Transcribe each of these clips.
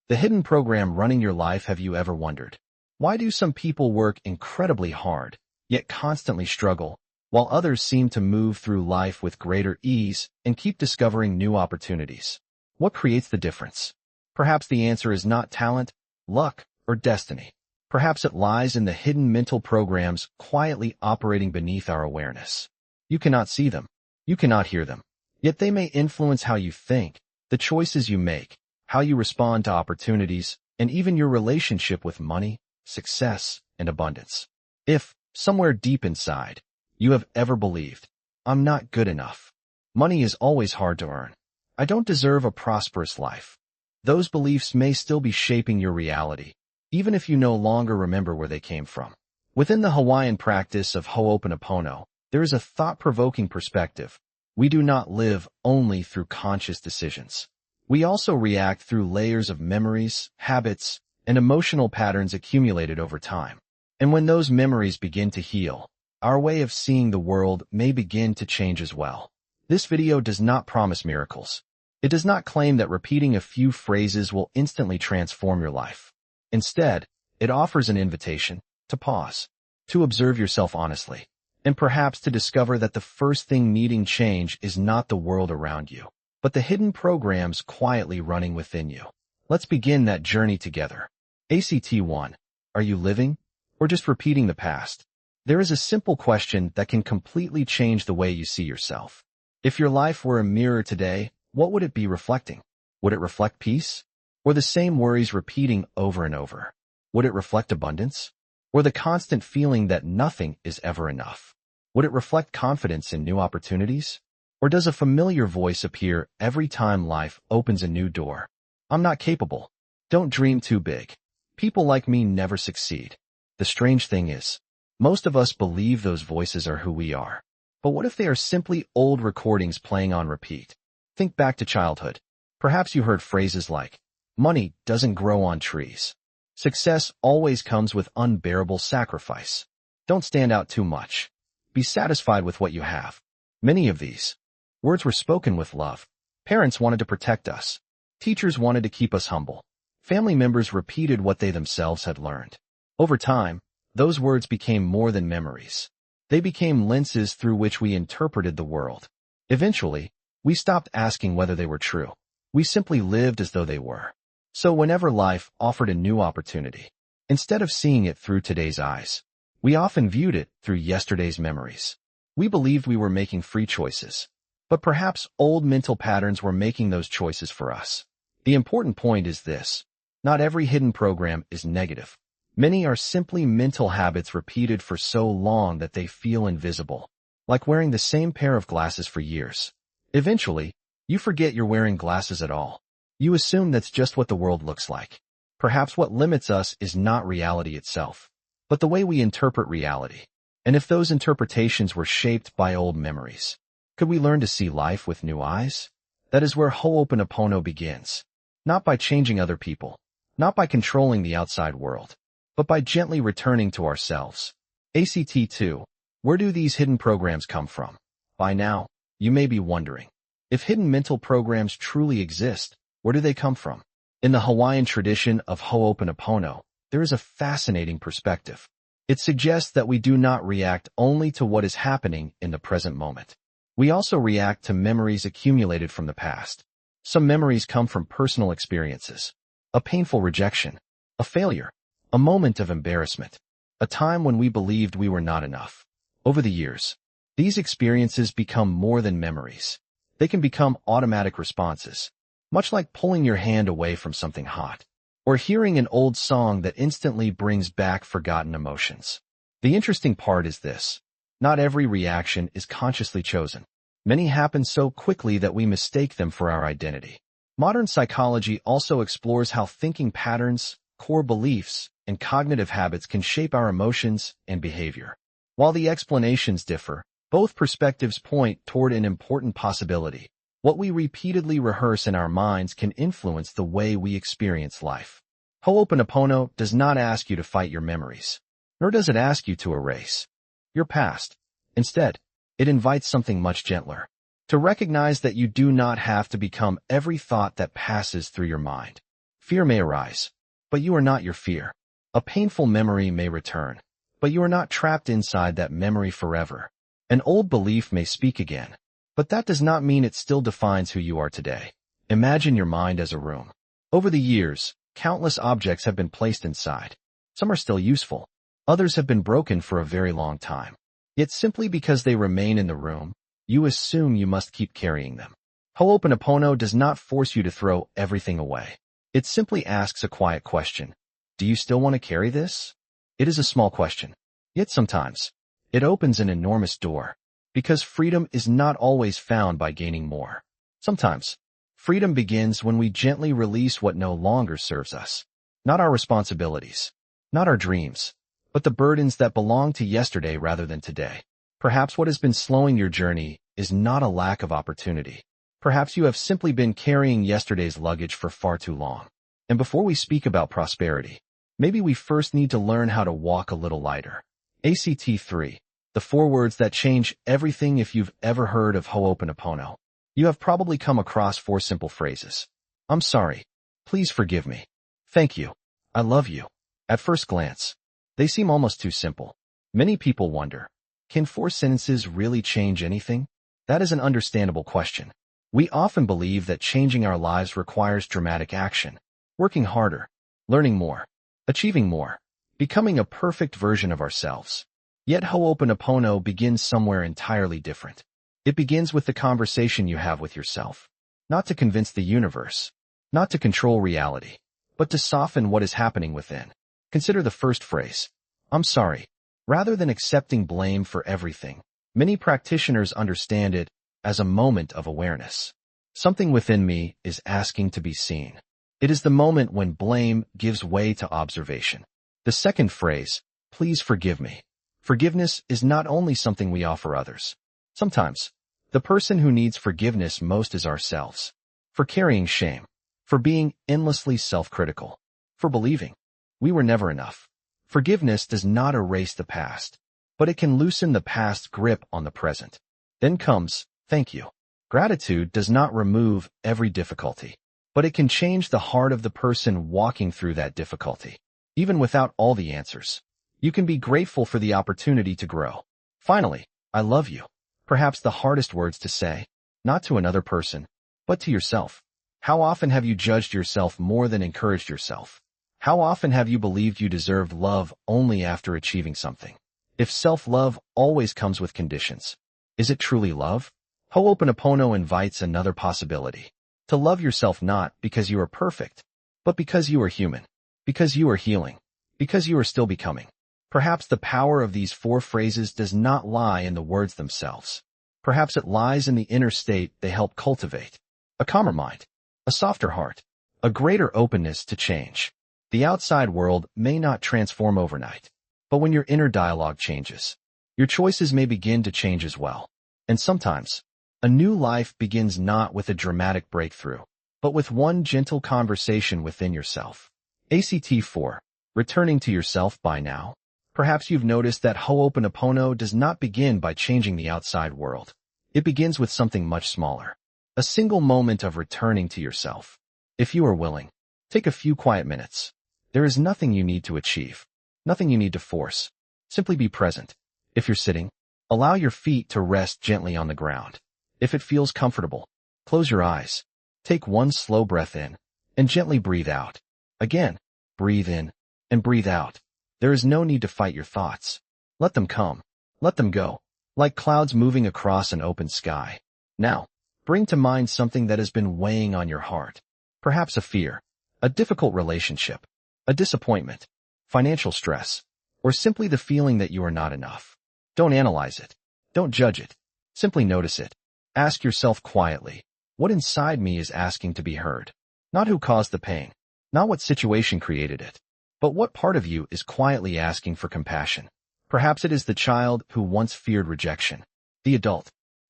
The hidden program running your life. Have you ever wondered? Why do some people work incredibly hard, yet constantly struggle, while others seem to move through life with greater ease and keep discovering new opportunities? What creates the difference? Perhaps the answer is not talent, luck, or destiny. Perhaps it lies in the hidden mental programs quietly operating beneath our awareness. You cannot see them. You cannot hear them. Yet they may influence how you think, the choices you make, how you respond to opportunities, and even your relationship with money, success, and abundance. If, somewhere deep inside, you have ever believed, "I'm not good enough. Money is always hard to earn. I don't deserve a prosperous life," those beliefs may still be shaping your reality, even if you no longer remember where they came from. Within the Hawaiian practice of Hooponopono, there is a thought-provoking perspective. We do not live only through conscious decisions. We also react through layers of memories, habits, and emotional patterns accumulated over time. And when those memories begin to heal, our way of seeing the world may begin to change as well. This video does not promise miracles. It does not claim that repeating a few phrases will instantly transform your life. Instead, it offers an invitation to pause, to observe yourself honestly, and perhaps to discover that the first thing needing change is not the world around you, but the hidden programs quietly running within you. Let's begin that journey together. ACT 1. Are you living, or just repeating the past? There is a simple question that can completely change the way you see yourself. If your life were a mirror today, what would it be reflecting? Would it reflect peace? Or the same worries repeating over and over? Would it reflect abundance? Or the constant feeling that nothing is ever enough? Would it reflect confidence in new opportunities? Or does a familiar voice appear every time life opens a new door? "I'm not capable. Don't dream too big. People like me never succeed." The strange thing is, most of us believe those voices are who we are. But what if they are simply old recordings playing on repeat? Think back to childhood. Perhaps you heard phrases like, "Money doesn't grow on trees. Success always comes with unbearable sacrifice. Don't stand out too much. Be satisfied with what you have." Many of these words were spoken with love. Parents wanted to protect us. Teachers wanted to keep us humble. Family members repeated what they themselves had learned. Over time, those words became more than memories. They became lenses through which we interpreted the world. Eventually, we stopped asking whether they were true. We simply lived as though they were. So whenever life offered a new opportunity, instead of seeing it through today's eyes, we often viewed it through yesterday's memories. We believed we were making free choices, but perhaps old mental patterns were making those choices for us. The important point is this: not every hidden program is negative. Many are simply mental habits repeated for so long that they feel invisible, like wearing the same pair of glasses for years. Eventually, you forget you're wearing glasses at all. You assume that's just what the world looks like. Perhaps what limits us is not reality itself, but the way we interpret reality. And if those interpretations were shaped by old memories, could we learn to see life with new eyes? That is where Hooponopono begins. Not by changing other people, not by controlling the outside world, but by gently returning to ourselves. ACT 2. Where do these hidden programs come from? By now, you may be wondering, if hidden mental programs truly exist, where do they come from? In the Hawaiian tradition of Hooponopono, there is a fascinating perspective. It suggests that we do not react only to what is happening in the present moment. We also react to memories accumulated from the past. Some memories come from personal experiences, a painful rejection, a failure, a moment of embarrassment, a time when we believed we were not enough. Over the years, these experiences become more than memories. They can become automatic responses, much like pulling your hand away from something hot, or hearing an old song that instantly brings back forgotten emotions. The interesting part is this: not every reaction is consciously chosen. Many happen so quickly that we mistake them for our identity. Modern psychology also explores how thinking patterns, core beliefs, and cognitive habits can shape our emotions and behavior. While the explanations differ, both perspectives point toward an important possibility. What we repeatedly rehearse in our minds can influence the way we experience life. Hooponopono does not ask you to fight your memories, nor does it ask you to erase your past. Instead, it invites something much gentler: to recognize that you do not have to become every thought that passes through your mind. Fear may arise, but you are not your fear. A painful memory may return, but you are not trapped inside that memory forever. An old belief may speak again, but that does not mean it still defines who you are today. Imagine your mind as a room. Over the years, countless objects have been placed inside. Some are still useful. Others have been broken for a very long time. Yet simply because they remain in the room, you assume you must keep carrying them. Hooponopono does not force you to throw everything away. It simply asks a quiet question. Do you still want to carry this? It is a small question. Yet sometimes, it opens an enormous door. Because freedom is not always found by gaining more. Sometimes, freedom begins when we gently release what no longer serves us. Not our responsibilities, not our dreams, but the burdens that belong to yesterday rather than today. Perhaps what has been slowing your journey is not a lack of opportunity. Perhaps you have simply been carrying yesterday's luggage for far too long. And before we speak about prosperity, maybe we first need to learn how to walk a little lighter. ACT 3. The 4 words that change everything. If you've ever heard of Hooponopono, you have probably come across 4 simple phrases. I'm sorry. Please forgive me. Thank you. I love you. At first glance, they seem almost too simple. Many people wonder, can 4 sentences really change anything? That is an understandable question. We often believe that changing our lives requires dramatic action, working harder, learning more, achieving more, becoming a perfect version of ourselves. Yet Hooponopono begins somewhere entirely different. It begins with the conversation you have with yourself. Not to convince the universe, not to control reality, but to soften what is happening within. Consider the first phrase, I'm sorry. Rather than accepting blame for everything, many practitioners understand it as a moment of awareness. Something within me is asking to be seen. It is the moment when blame gives way to observation. The second phrase, please forgive me. Forgiveness is not only something we offer others. Sometimes, the person who needs forgiveness most is ourselves. For carrying shame, for being endlessly self-critical, for believing we were never enough. Forgiveness does not erase the past, but it can loosen the past's grip on the present. Then comes, thank you. Gratitude does not remove every difficulty, but it can change the heart of the person walking through that difficulty. Even without all the answers, you can be grateful for the opportunity to grow. Finally, I love you. Perhaps the hardest words to say, not to another person, but to yourself. How often have you judged yourself more than encouraged yourself? How often have you believed you deserved love only after achieving something? If self-love always comes with conditions, is it truly love? Hooponopono invites another possibility. To love yourself not because you are perfect, but because you are human, because you are healing, because you are still becoming. Perhaps the power of these 4 phrases does not lie in the words themselves. Perhaps it lies in the inner state they help cultivate. A calmer mind, a softer heart, a greater openness to change. The outside world may not transform overnight, but when your inner dialogue changes, your choices may begin to change as well. And sometimes, a new life begins not with a dramatic breakthrough, but with one gentle conversation within yourself. ACT 4. Returning to yourself. By now, perhaps you've noticed that Hooponopono does not begin by changing the outside world. It begins with something much smaller. A single moment of returning to yourself. If you are willing, take a few quiet minutes. There is nothing you need to achieve, nothing you need to force. Simply be present. If you're sitting, allow your feet to rest gently on the ground. If it feels comfortable, close your eyes. Take one slow breath in, and gently breathe out. Again, breathe in, and breathe out. There is no need to fight your thoughts. Let them come. Let them go. Like clouds moving across an open sky. Now, bring to mind something that has been weighing on your heart. Perhaps a fear, a difficult relationship, a disappointment, financial stress, or simply the feeling that you are not enough. Don't analyze it. Don't judge it. Simply notice it. Ask yourself quietly, what inside me is asking to be heard? Not who caused the pain, not what situation created it, but what part of you is quietly asking for compassion. Perhaps it is the child who once feared rejection, the adult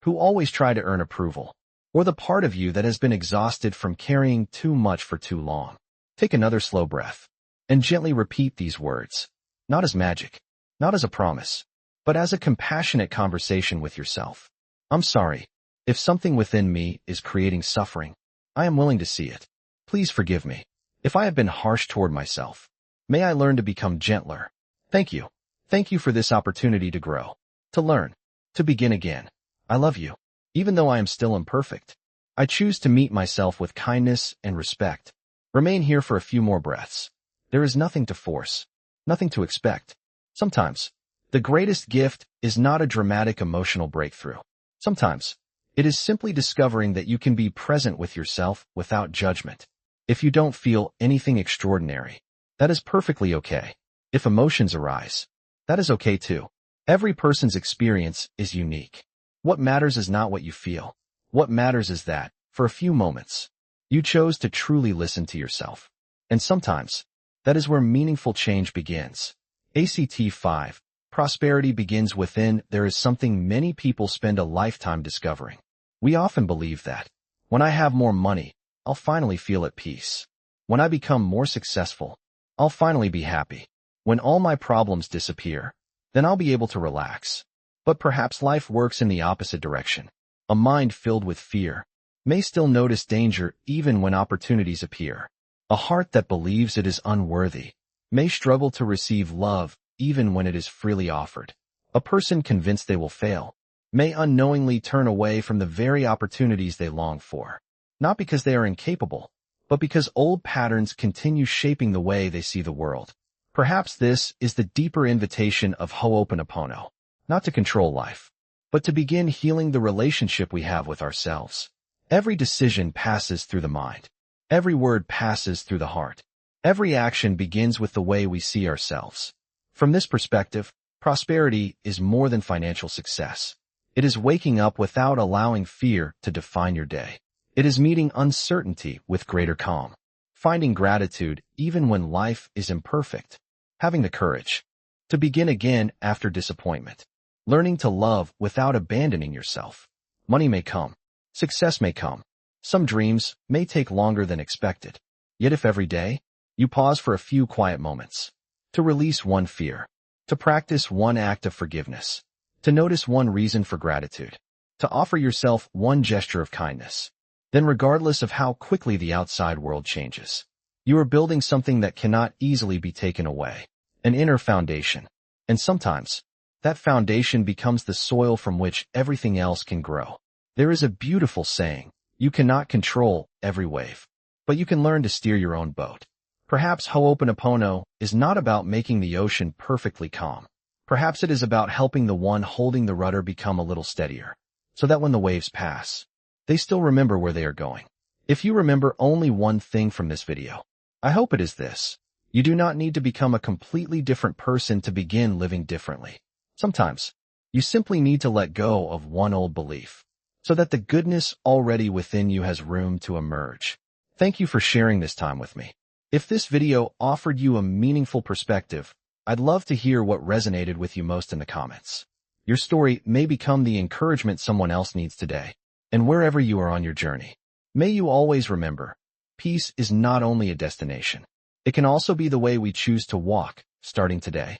who always tried to earn approval, or the part of you that has been exhausted from carrying too much for too long. Take another slow breath, and gently repeat these words, not as magic, not as a promise, but as a compassionate conversation with yourself. I'm sorry. If something within me is creating suffering, I am willing to see it. Please forgive me. If I have been harsh toward myself, may I learn to become gentler. Thank you. Thank you for this opportunity to grow, to learn, to begin again. I love you. Even though I am still imperfect, I choose to meet myself with kindness and respect. Remain here for a few more breaths. There is nothing to force, nothing to expect. Sometimes, the greatest gift is not a dramatic emotional breakthrough. Sometimes, it is simply discovering that you can be present with yourself without judgment. If you don't feel anything extraordinary, that is perfectly okay. If emotions arise, that is okay too. Every person's experience is unique. What matters is not what you feel. What matters is that, for a few moments, you chose to truly listen to yourself. And sometimes, that is where meaningful change begins. ACT 5. Prosperity begins within. There is something many people spend a lifetime discovering. We often believe that, when I have more money, I'll finally feel at peace. When I become more successful, I'll finally be happy. When all my problems disappear, then I'll be able to relax. But perhaps life works in the opposite direction. A mind filled with fear may still notice danger even when opportunities appear. A heart that believes it is unworthy may struggle to receive love even when it is freely offered. A person convinced they will fail may unknowingly turn away from the very opportunities they long for, not because they are incapable, but because old patterns continue shaping the way they see the world. Perhaps this is the deeper invitation of Hooponopono, not to control life, but to begin healing the relationship we have with ourselves. Every decision passes through the mind. Every word passes through the heart. Every action begins with the way we see ourselves. From this perspective, prosperity is more than financial success. It is waking up without allowing fear to define your day. It is meeting uncertainty with greater calm, finding gratitude even when life is imperfect, having the courage to begin again after disappointment, learning to love without abandoning yourself. Money may come, success may come, some dreams may take longer than expected. Yet if every day you pause for a few quiet moments, to release one fear, to practice one act of forgiveness, to notice one reason for gratitude, to offer yourself one gesture of kindness, then regardless of how quickly the outside world changes, you are building something that cannot easily be taken away, an inner foundation. And sometimes, that foundation becomes the soil from which everything else can grow. There is a beautiful saying, you cannot control every wave, but you can learn to steer your own boat. Perhaps Hooponopono is not about making the ocean perfectly calm. Perhaps it is about helping the one holding the rudder become a little steadier, so that when the waves pass, they still remember where they are going. If you remember only one thing from this video, I hope it is this. You do not need to become a completely different person to begin living differently. Sometimes, you simply need to let go of one old belief, so that the goodness already within you has room to emerge. Thank you for sharing this time with me. If this video offered you a meaningful perspective, I'd love to hear what resonated with you most in the comments. Your story may become the encouragement someone else needs today. And wherever you are on your journey, may you always remember, peace is not only a destination. It can also be the way we choose to walk, starting today.